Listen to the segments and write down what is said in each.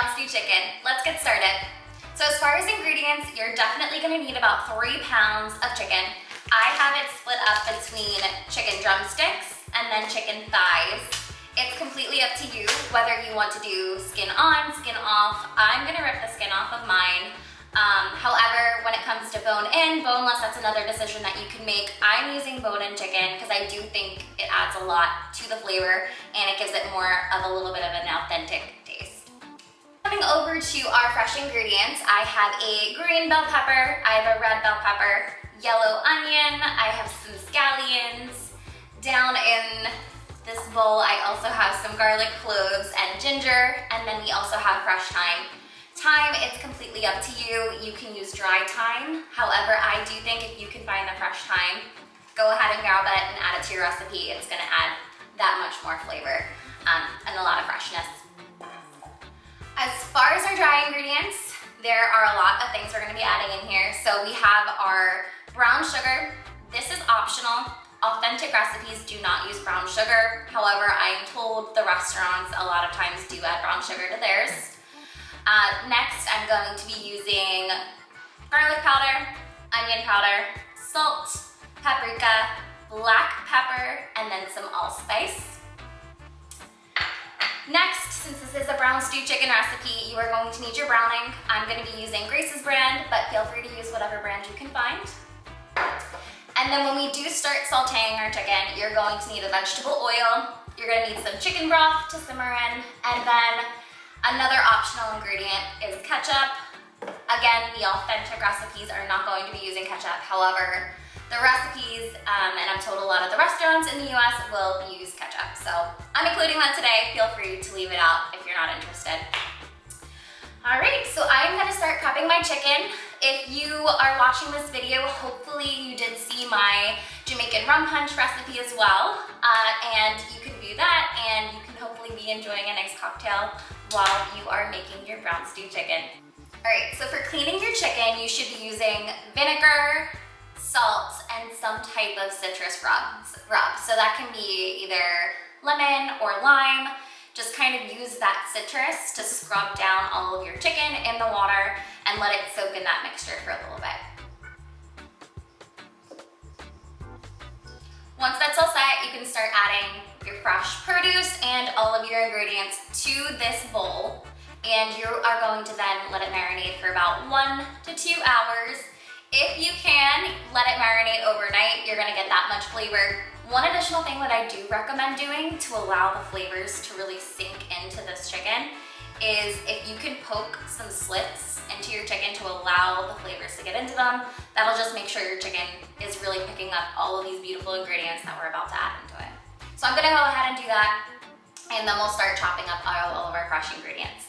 brown stew chicken. Let's get started. So as far as ingredients, you're definitely gonna need about 3 pounds of chicken. I have it split up between chicken drumsticks and then chicken thighs. It's completely up to you whether you want to do skin on, skin off. I'm gonna rip the skin off of mine. However, when it comes to bone in, boneless, that's another decision that you can make. I'm using bone-in chicken because I do think it adds a lot to the flavor and it gives it more of a little bit of an authentic taste. Coming over to our fresh ingredients, I have a green bell pepper, I have a red bell pepper, yellow onion, I have some scallions. Down in this bowl, I also have some garlic cloves and ginger, and then we also have fresh thyme. Thyme, it's completely up to you. You can use dry thyme. However, I do think if you can find the fresh thyme, go ahead and grab it and add it to your recipe. It's gonna add that much more flavor and a lot of freshness. As far as our dry ingredients, there are a lot of things we're gonna be adding in here. So we have our brown sugar. This is optional. Authentic recipes do not use brown sugar. However, I am told the restaurants a lot of times do add brown sugar to theirs. Next, I'm going to be using garlic powder, onion powder, salt, paprika, black pepper, and then some allspice. Next, since this is a brown stew chicken recipe, you are going to need your browning. I'm going to be using Grace's brand, but feel free to use whatever brand you can find. And then when we do start sauteing our chicken, you're going to need a vegetable oil. You're going to need some chicken broth to simmer in, and then another optional ingredient is ketchup. Again, the authentic recipes are not going to be using ketchup. However, the recipes, and I'm told a lot of the restaurants in the US will use ketchup. So I'm including that today. Feel free to leave it out if you're not interested. All right, so I'm gonna start prepping my chicken. If you are watching this video, hopefully you did see my Jamaican rum punch recipe as well. And you can view that and you can hopefully be enjoying a nice cocktail while you are making your brown stew chicken. All right, so for cleaning your chicken, you should be using vinegar, salt, and some type of citrus rub. So that can be either lemon or lime. Just kind of use that citrus to scrub down all of your chicken in the water and let it soak in that mixture for a little bit. Once that's all set, you can start adding your fresh produce and all of your ingredients to this bowl. And you are going to then let it marinate for about 1 to 2 hours. If you can, let it marinate overnight. You're gonna get that much flavor. One additional thing that I do recommend doing to allow the flavors to really sink into this chicken is if you can poke some slits into your chicken to allow the flavors to get into them. That'll just make sure your chicken is really picking up all of these beautiful ingredients that we're about to add into it. So I'm gonna go ahead and do that, and then we'll start chopping up all of our fresh ingredients.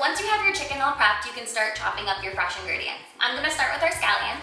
Once you have your chicken all prepped, you can start chopping up your fresh ingredients. I'm gonna start with our scallions.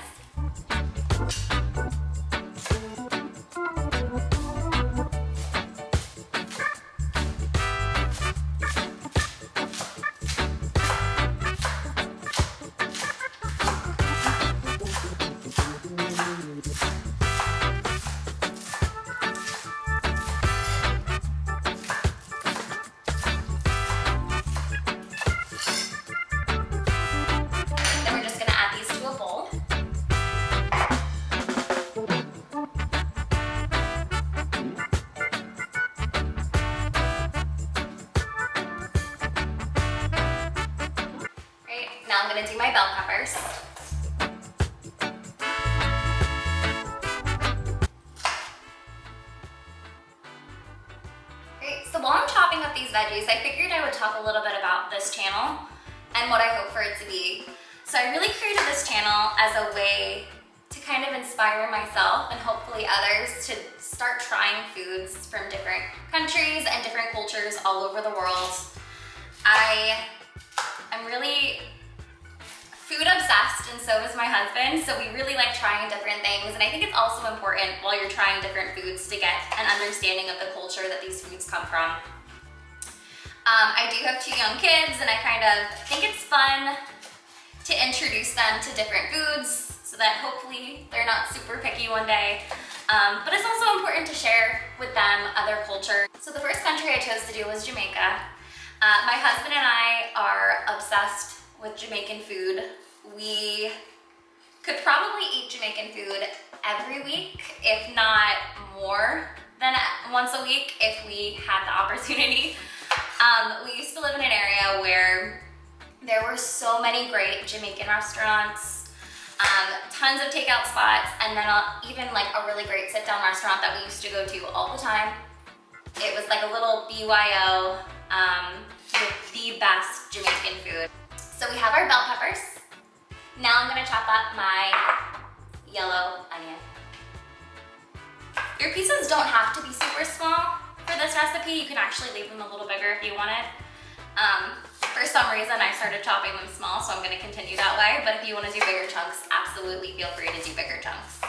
Now I'm gonna do my bell peppers. Great, so while I'm chopping up these veggies, I figured I would talk a little bit about this channel and what I hope for it to be. So I really created this channel as a way to kind of inspire myself and hopefully others to start trying foods from different countries and different cultures all over the world. I'm really food obsessed, and so is my husband, so we really like trying different things, and I think it's also important while you're trying different foods to get an understanding of the culture that these foods come from. I do have 2 young kids, and I kind of think it's fun to introduce them to different foods. So so that hopefully they're not super picky one day. But it's also important to share with them other culture. So the first country I chose to do was Jamaica. My husband and I are obsessed with Jamaican food. We could probably eat Jamaican food every week, if not more than once a week if we had the opportunity. We used to live in an area where there were so many great Jamaican restaurants, tons of takeout spots, and then even like a really great sit-down restaurant that we used to go to all the time. It was like a little BYO with the best Jamaican food. So we have our bell peppers. Now I'm gonna chop up my yellow onion. Your pieces don't have to be super small for this recipe. You can actually leave them a little bigger if you want it. For some reason, I started chopping them small, so I'm gonna continue that way. But if you wanna do bigger chunks, absolutely feel free to do bigger chunks.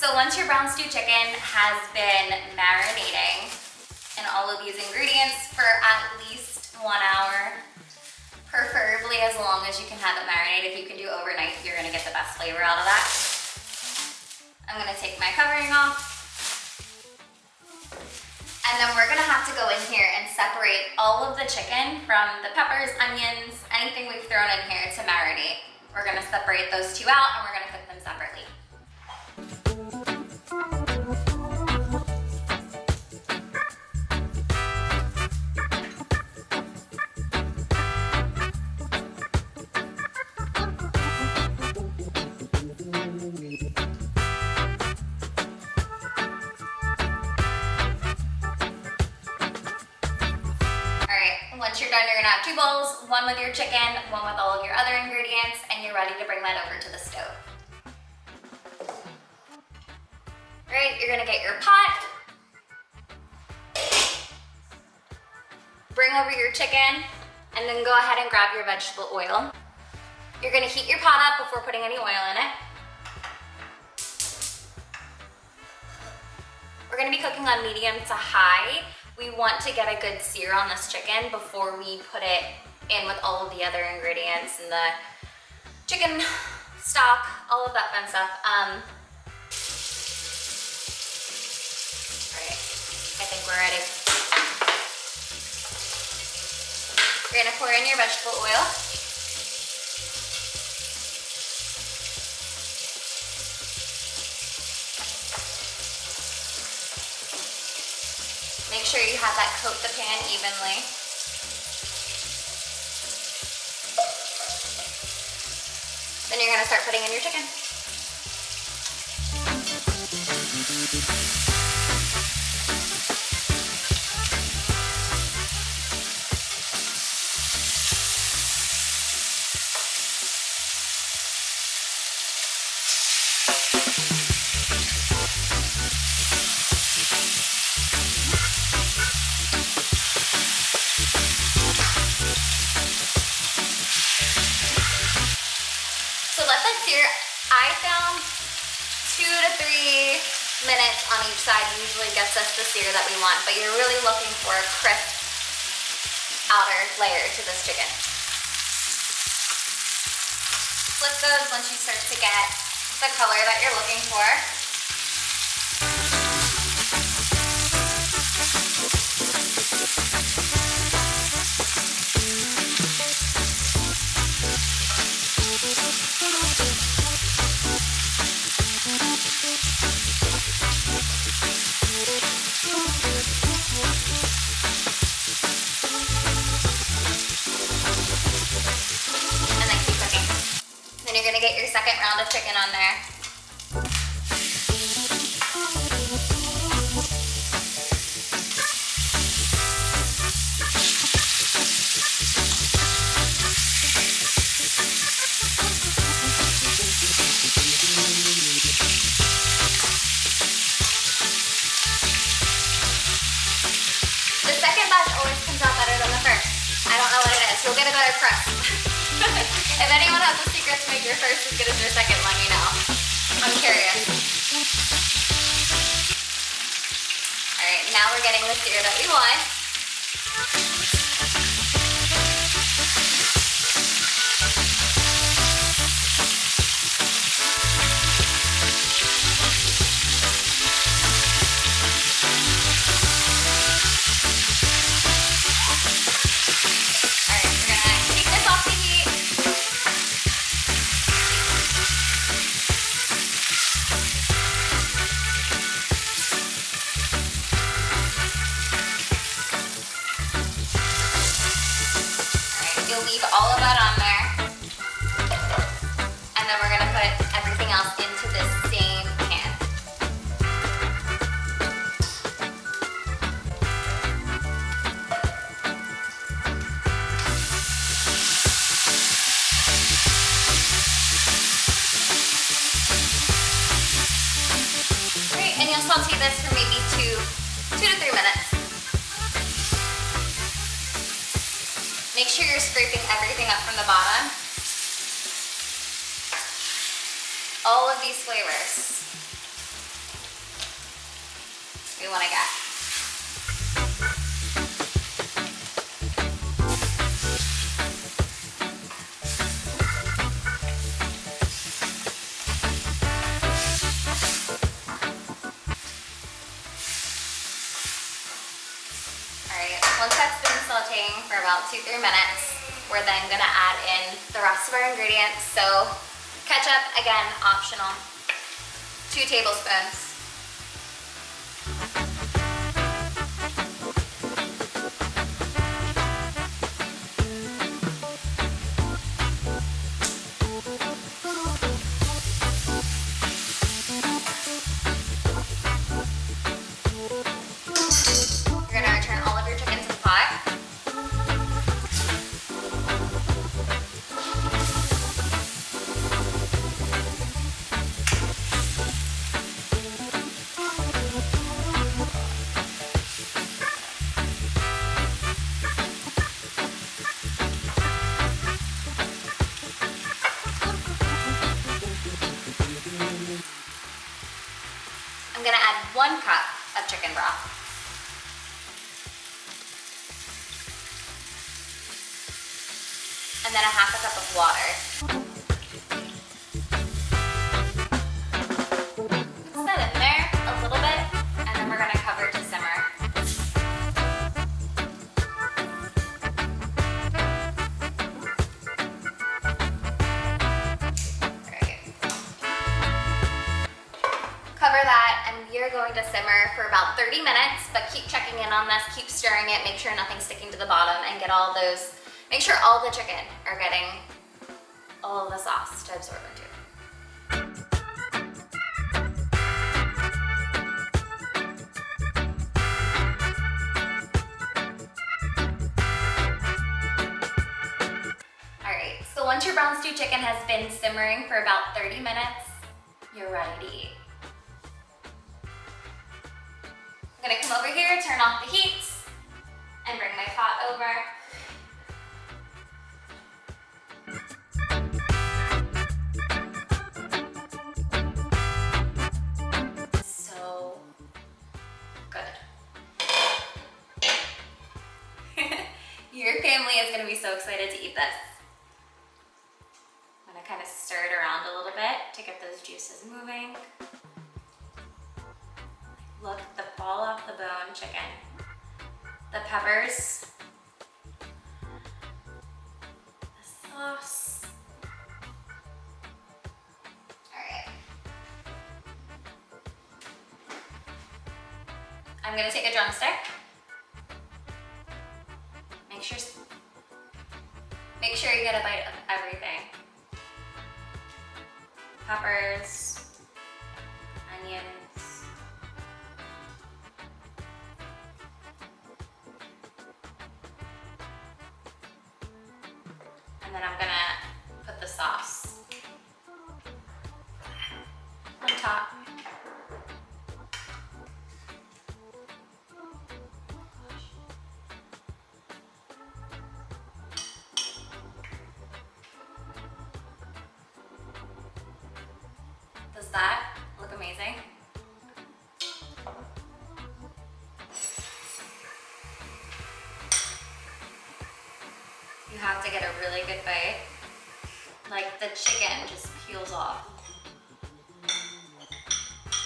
So once your brown stew chicken has been marinating in all of these ingredients for at least 1 hour, preferably as long as you can have it marinated. If you can do overnight, you're gonna get the best flavor out of that. I'm gonna take my covering off. And then we're gonna have to go in here and separate all of the chicken from the peppers, onions, anything we've thrown in here to marinate. We're gonna separate those two out and we're gonna cook them separately. Once you're done, you're gonna have 2 bowls, one with your chicken, one with all of your other ingredients, and you're ready to bring that over to the stove. Great, you're gonna get your pot, bring over your chicken, and then go ahead and grab your vegetable oil. You're gonna heat your pot up before putting any oil in it. We're gonna be cooking on medium to high. We want to get a good sear on this chicken before we put it in with all of the other ingredients and the chicken stock, all of that fun stuff. All right, I think we're ready. You're gonna pour in your vegetable oil. Make sure you have that coat the pan evenly. Then you're gonna start putting in your chicken. So let that sear. I found 2 to 3 minutes on each side usually gets us the sear that we want, but you're really looking for a crisp outer layer to this chicken. Flip those once you start to get the color that you're looking for. And then keep cooking. Then you're gonna get your second round of chicken on there. The second batch always comes out better than the first. I don't know what it is. You'll get a better crust. If anyone has a secret to make your first as good as your second, let me know. I'm curious. All right, now we're getting the sear that we want. Leave all of that on there, and then we're gonna put everything else into this same pan. Great, and you'll saute this for maybe 2 to 3 minutes. Make sure you're scraping everything up from the bottom. All of these flavors we want to get. Once that's been sauteing for about 2 to 3 minutes, we're then gonna add in the rest of our ingredients. So ketchup, again, optional, 2 tablespoons. You're gonna return all of your chicken to the pot. I'm gonna add 1 cup of chicken broth. And then a half a cup of water. cover that and we are going to simmer for about 30 minutes, but keep checking in on this, keep stirring it, make sure nothing's sticking to the bottom and get all those, make sure all the chicken are getting all the sauce to absorb into. Alright, so once your brown stew chicken has been simmering for about 30 minutes, you're ready to eat. I'm gonna come over here, turn off the heat, and bring my pot over. So good. Your family is gonna be so excited to eat this. I'm gonna kind of stir it around a little bit to get those juices moving. Look, the fall off the bone chicken. The peppers. The sauce. All right. I'm gonna take a drumstick. Make sure you get a bite of everything. Peppers, onions, and then I'm gonna put the sauce on top. Does that look amazing? You have to get a really good bite. Like the chicken just peels off.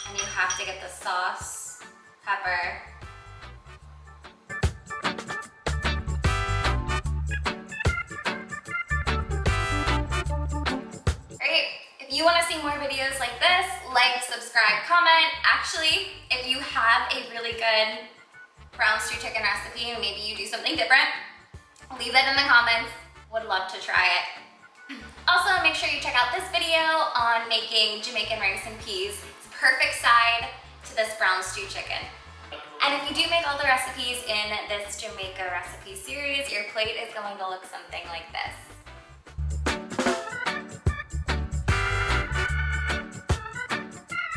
And you have to get the sauce, pepper. If you want to see more videos like this, like, subscribe, comment. Actually, if you have a really good brown stew chicken recipe and maybe you do something different, leave it in the comments. Would love to try it. Also, make sure you check out this video on making Jamaican rice and peas. It's a perfect side to this brown stew chicken. And if you do make all the recipes in this Jamaica recipe series, your plate is going to look something like this.